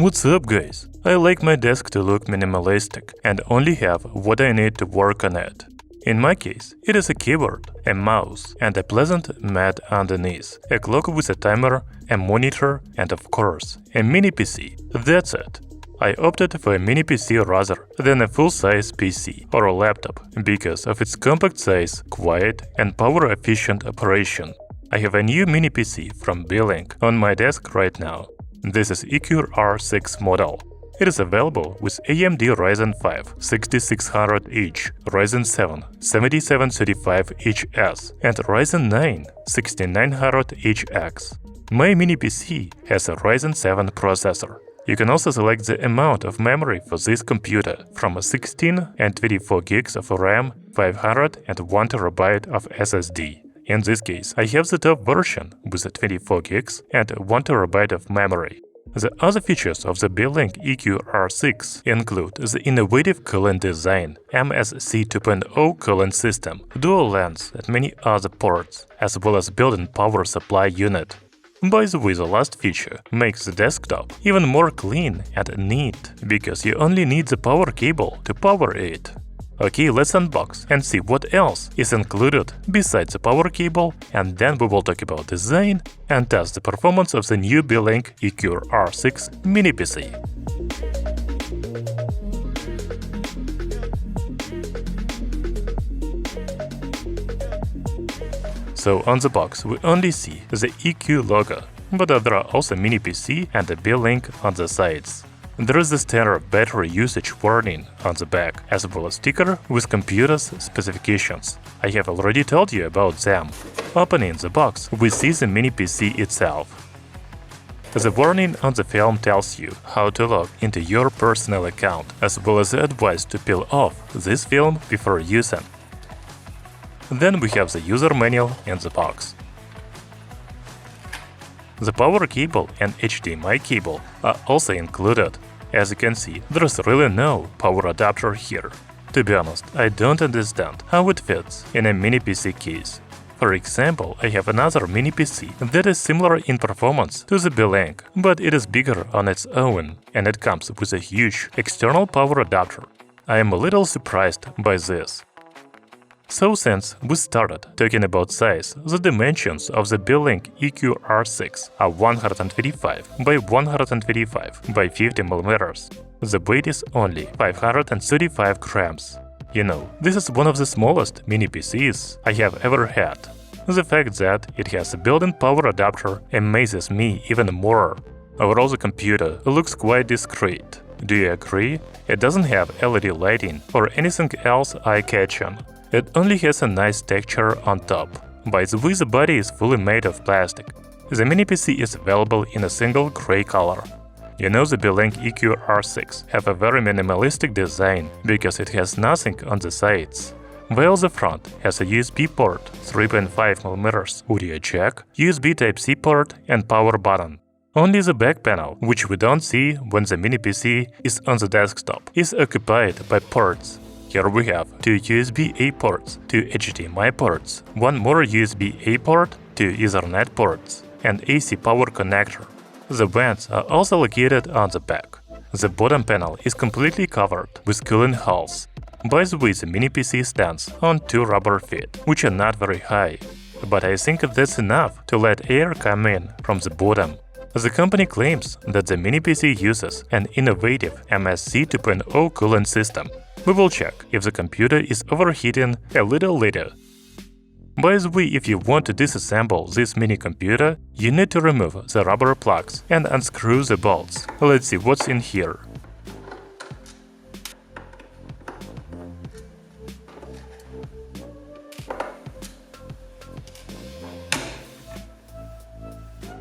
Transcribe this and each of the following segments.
What's up, guys? I like my desk to look minimalistic and only have what I need to work on it. In my case, it is a keyboard, a mouse, and a pleasant mat underneath, a clock with a timer, a monitor, and of course, a mini PC. That's it. I opted for a mini PC rather than a full-size PC or a laptop because of its compact size, quiet, and power-efficient operation. I have a new mini PC from Beelink on my desk right now. This is EQR6 model. It is available with AMD Ryzen 5 6600H, Ryzen 7 7735HS, and Ryzen 9 6900HX. My mini PC has a Ryzen 7 processor. You can also select the amount of memory for this computer from 16 and 24 gigs of RAM, 500 and 1 TB of SSD. In this case, I have the top version with 24 gigs and 1 TB of memory. The other features of the Beelink EQR6 include the innovative cooling design, MSC 2.0 cooling system, dual lens and many other ports, as well as built-in power supply unit. By the way, the last feature makes the desktop even more clean and neat, because you only need the power cable to power it. Okay, let's unbox and see what else is included besides the power cable, and then we will talk about design and test the performance of the new Beelink EQR6 mini PC. So on the box we only see the EQ logo, but there are also mini PC and a Beelink on the sides. There is the standard battery usage warning on the back, as well as sticker with computer's specifications. I have already told you about them. Opening the box, we see the mini PC itself. The warning on the film tells you how to log into your personal account, as well as the advice to peel off this film before using. Then we have the user manual in the box. The power cable and HDMI cable are also included. As you can see, there is really no power adapter here. To be honest, I don't understand how it fits in a mini PC case. For example, I have another mini PC that is similar in performance to the Beelink, but it is bigger on its own, and it comes with a huge external power adapter. I am a little surprised by this. So since we started talking about size, the dimensions of the Beelink EQR6 are 125 by 125 by 50 mm. The weight is only 535 grams. You know, this is one of the smallest mini PCs I have ever had. The fact that it has a built-in power adapter amazes me even more. Overall, the computer looks quite discreet. Do you agree? It doesn't have LED lighting or anything else eye-catching. It only has a nice texture on top. By the way, the body is fully made of plastic. The mini PC is available in a single gray color. You know, the Beelink EQR6 have a very minimalistic design because it has nothing on the sides. While the front has a USB port, 3.5 mm audio jack, USB Type-C port and power button. Only the back panel, which we don't see when the mini PC is on the desktop, is occupied by ports. Here we have 2 USB-A ports, 2 HDMI ports, 1 more USB-A port, 2 Ethernet ports, and AC power connector. The vents are also located on the back. The bottom panel is completely covered with cooling holes. By the way, the mini PC stands on 2 rubber feet, which are not very high, but I think that's enough to let air come in from the bottom. The company claims that the mini PC uses an innovative MSC 2.0 cooling system. We will check if the computer is overheating a little later. By the way, if you want to disassemble this mini computer, you need to remove the rubber plugs and unscrew the bolts. Let's see what's in here.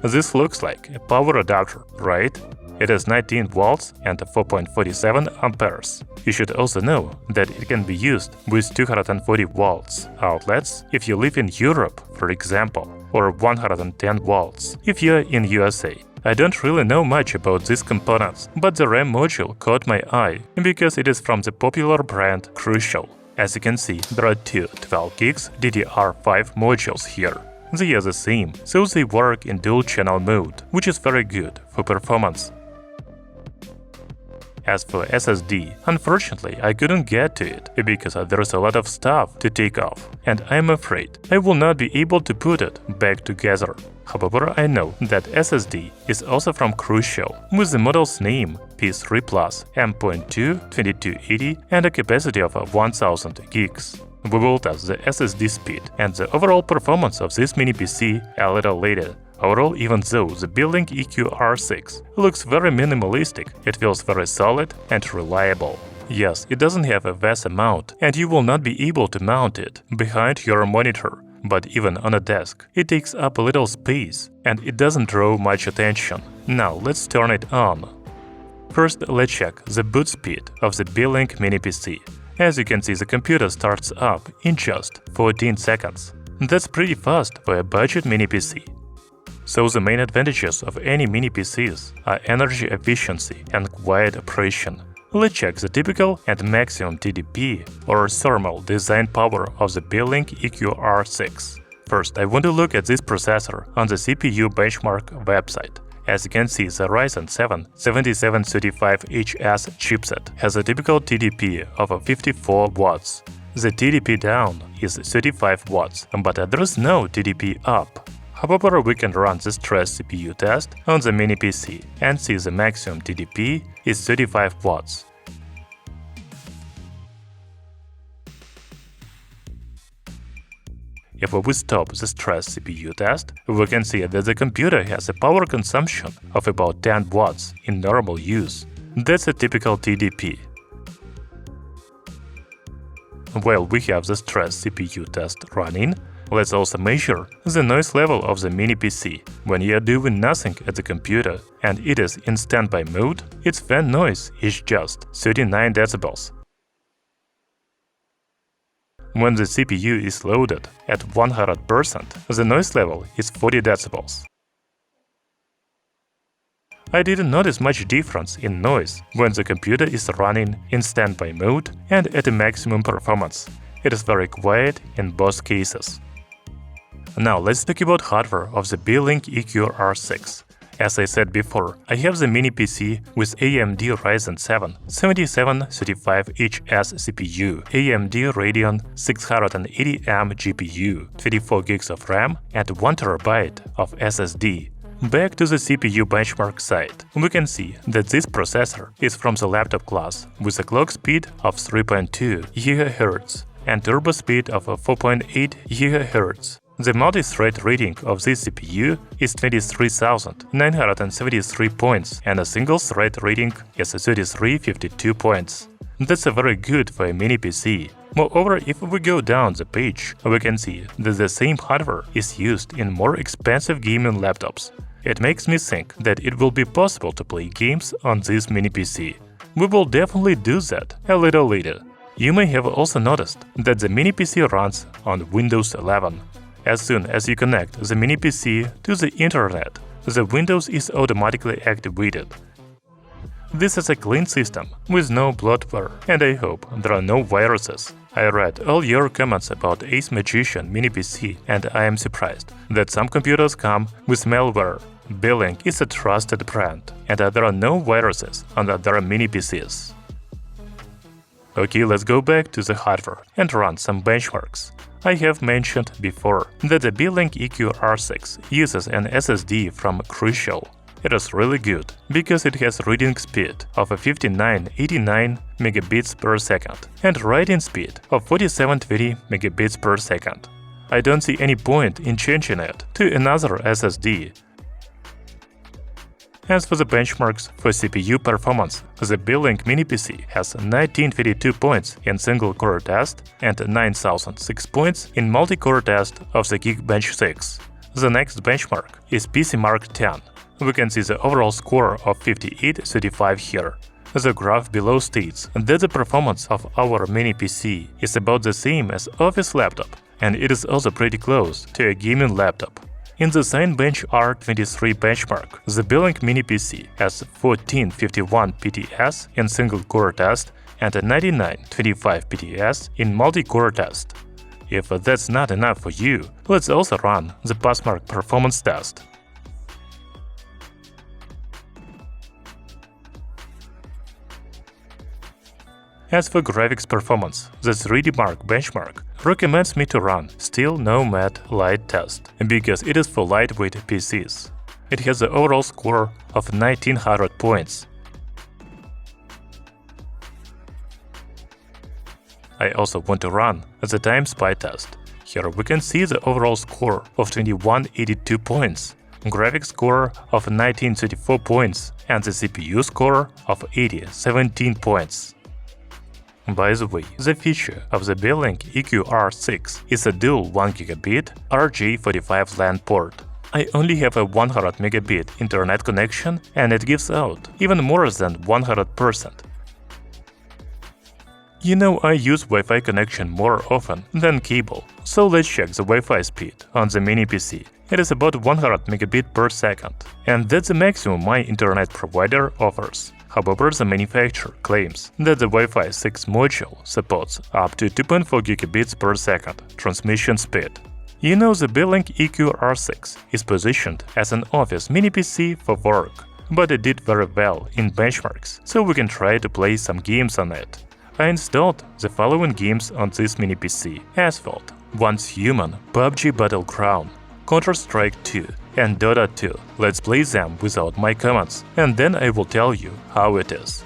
This looks like a power adapter, right? It has 19 volts and 4.47 amperes. You should also know that it can be used with 240 volts outlets if you live in Europe, for example, or 110 volts if you're in USA. I don't really know much about these components, but the RAM module caught my eye because it is from the popular brand Crucial. As you can see, there are two 12 gigs DDR5 modules here. They are the same, so they work in dual-channel mode, which is very good for performance. As for SSD, unfortunately I couldn't get to it because there's a lot of stuff to take off, and I'm afraid I will not be able to put it back together. However, I know that SSD is also from Crucial, with the model's name P3 Plus M.2 2280 and a capacity of 1000 gigs. We will test the SSD speed and the overall performance of this mini PC a little later. Overall, even though the Beelink EQR6 looks very minimalistic, it feels very solid and reliable. Yes, it doesn't have a vast amount, and you will not be able to mount it behind your monitor, but even on a desk, it takes up a little space, and it doesn't draw much attention. Now let's turn it on. First, let's check the boot speed of the Beelink mini PC. As you can see, the computer starts up in just 14 seconds. That's pretty fast for a budget mini PC. So the main advantages of any mini PCs are energy efficiency and quiet operation. Let's check the typical and maximum TDP or thermal design power of the Beelink EQR6. First, I want to look at this processor on the CPU benchmark website. As you can see, the Ryzen 7 7735HS chipset has a typical TDP of 54 watts. The TDP down is 35 watts, but there's no TDP up. However, we can run the stress CPU test on the mini PC and see the maximum TDP is 35 watts. If we stop the stress CPU test, we can see that the computer has a power consumption of about 10 watts in normal use. That's a typical TDP. While we have the stress CPU test running, let's also measure the noise level of the mini PC. When you are doing nothing at the computer and it is in standby mode, its fan noise is just 39 decibels. When the CPU is loaded at 100%, the noise level is 40 decibels. I didn't notice much difference in noise when the computer is running in standby mode and at a maximum performance. It is very quiet in both cases. Now let's talk about hardware of the Beelink EQR6. As I said before, I have the mini PC with AMD Ryzen 7 7735HS CPU, AMD Radeon 680M GPU, 24 gigs of RAM, and 1TB of SSD. Back to the CPU benchmark site, we can see that this processor is from the laptop class with a clock speed of 3.2 GHz and turbo speed of 4.8 GHz. The multi-thread rating of this CPU is 23,973 points and a single-thread rating is 3352 points. That's very good for a mini PC. Moreover, if we go down the page, we can see that the same hardware is used in more expensive gaming laptops. It makes me think that it will be possible to play games on this mini PC. We will definitely do that a little later. You may have also noticed that the mini PC runs on Windows 11. As soon as you connect the mini PC to the internet, the Windows is automatically activated. This is a clean system with no bloatware, and I hope there are no viruses. I read all your comments about Ace Magician mini PC, and I am surprised that some computers come with malware. Beelink is a trusted brand, and there are no viruses on their mini PCs. Okay, let's go back to the hardware and run some benchmarks. I have mentioned before that the Beelink EQR6 uses an SSD from Crucial. It is really good because it has reading speed of 5989 megabits per second and writing speed of 4720 megabits per second. I don't see any point in changing it to another SSD. As for the benchmarks for CPU performance, the Beelink mini PC has 1922 points in single-core test and 9006 points in multi-core test of the GeekBench 6. The next benchmark is PassMark 10. We can see the overall score of 5835 here. The graph below states that the performance of our mini PC is about the same as office laptop, and it is also pretty close to a gaming laptop. In the Cinebench R23 benchmark, the Beelink mini PC has 1451 PTS in single-core test and 9925 PTS in multi-core test. If that's not enough for you, let's also run the PassMark performance test. As for graphics performance, the 3D Mark benchmark recommends me to run Still No Matte Light test because it is for lightweight PCs. It has the overall score of 1900 points. I also want to run the Time Spy test. Here we can see the overall score of 2182 points, graphics score of 1934 points, and the CPU score of 8017 points. By the way, the feature of the Beelink EQR6 is a dual 1GB RJ45 LAN port. I only have a 100 megabit internet connection, and it gives out even more than 100%. You know, I use Wi-Fi connection more often than cable, so let's check the Wi-Fi speed on the mini PC. It is about 100 megabit per second, and that's the maximum my internet provider offers. However, the manufacturer claims that the Wi-Fi 6 module supports up to 2.4 gigabits per second transmission speed. You know, the Beelink EQR6 is positioned as an office mini PC for work, but it did very well in benchmarks, so we can try to play some games on it. I installed the following games on this mini PC: Asphalt, Once Human, PUBG Battleground, Counter-Strike 2, and Dota 2. Let's play them without my comments, and then I will tell you how it is.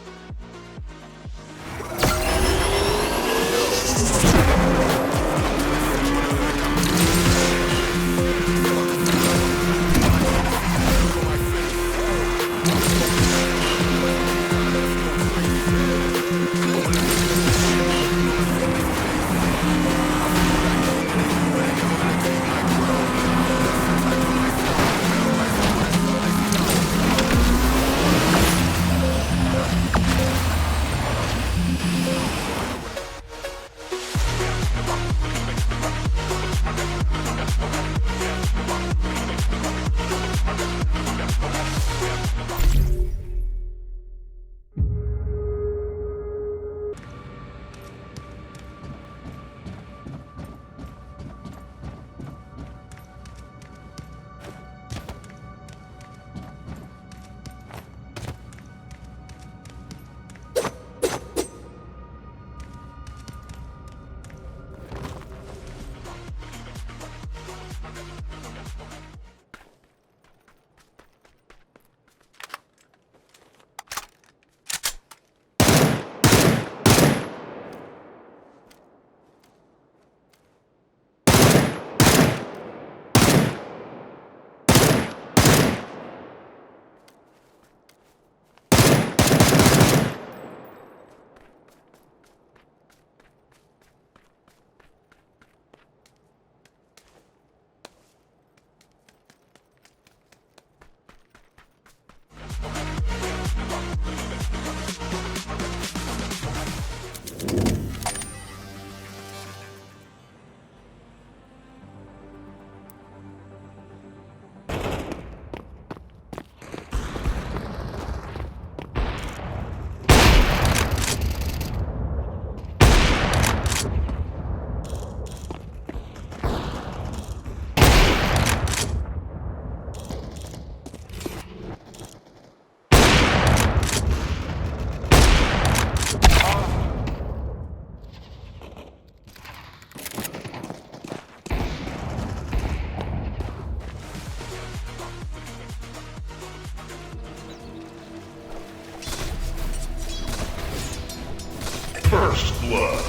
First blood.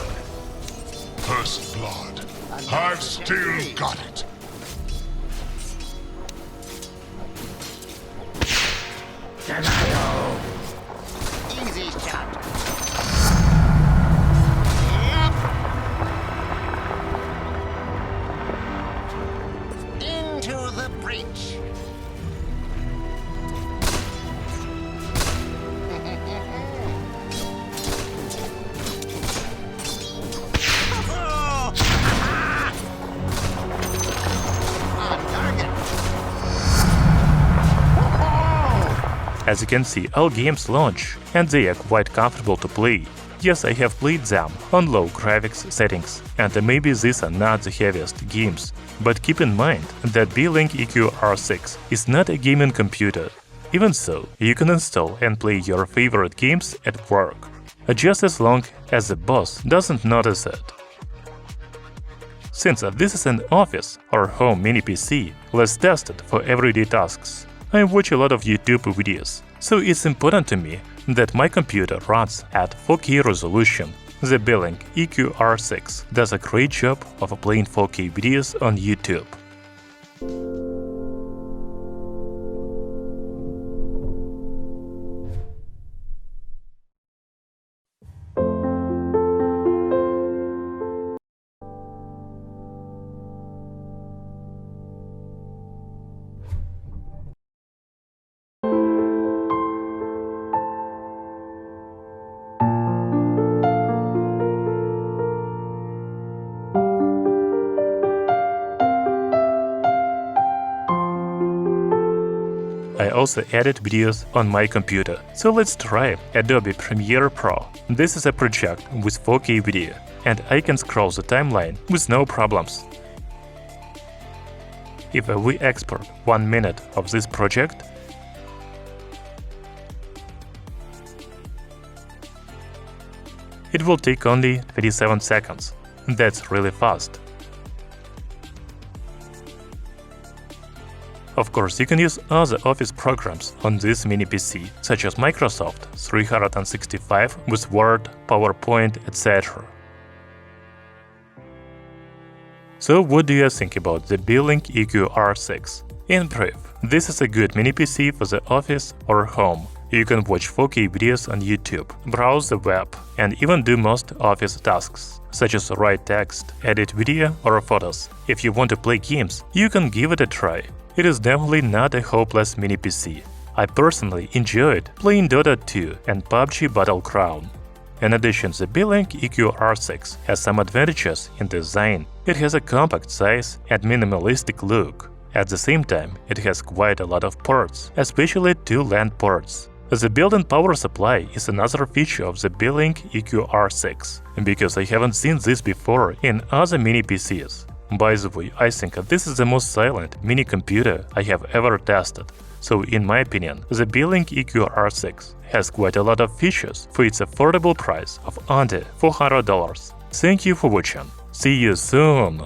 First blood. I've still got it. Denial. Easy shot. Yep. Into the breach. As you can see, all games launch, and they are quite comfortable to play. Yes, I have played them on low graphics settings, and maybe these are not the heaviest games, but keep in mind that Beelink EQR6 is not a gaming computer. Even so, you can install and play your favorite games at work. just as long as the boss doesn't notice it. Since this is an office or home mini PC, let's test it for everyday tasks. I watch a lot of YouTube videos, so it's important to me that my computer runs at 4K resolution. The Beelink EQR6 does a great job of playing 4K videos on YouTube. I also edit videos on my computer, so let's try Adobe Premiere Pro. This is a project with 4K video, and I can scroll the timeline with no problems. If we export 1 minute of this project, it will take only 27 seconds. That's really fast. Of course, you can use other Office programs on this mini PC, such as Microsoft 365 with Word, PowerPoint, etc. So what do you think about the Beelink EQR6? In brief, this is a good mini PC for the office or home. You can watch 4K videos on YouTube, browse the web, and even do most office tasks, such as write text, edit video or photos. If you want to play games, you can give it a try. It is definitely not a hopeless mini PC. I personally enjoyed playing Dota 2 and PUBG Battleground. In addition, the Beelink EQR6 has some advantages in design. It has a compact size and minimalistic look. At the same time, it has quite a lot of ports, especially 2 LAN ports. The built-in power supply is another feature of the Beelink EQR6, because I haven't seen this before in other mini PCs. By the way, I think this is the most silent mini computer I have ever tested. So in my opinion, the Beelink EQR6 has quite a lot of features for its affordable price of under $400. Thank you for watching. See you soon!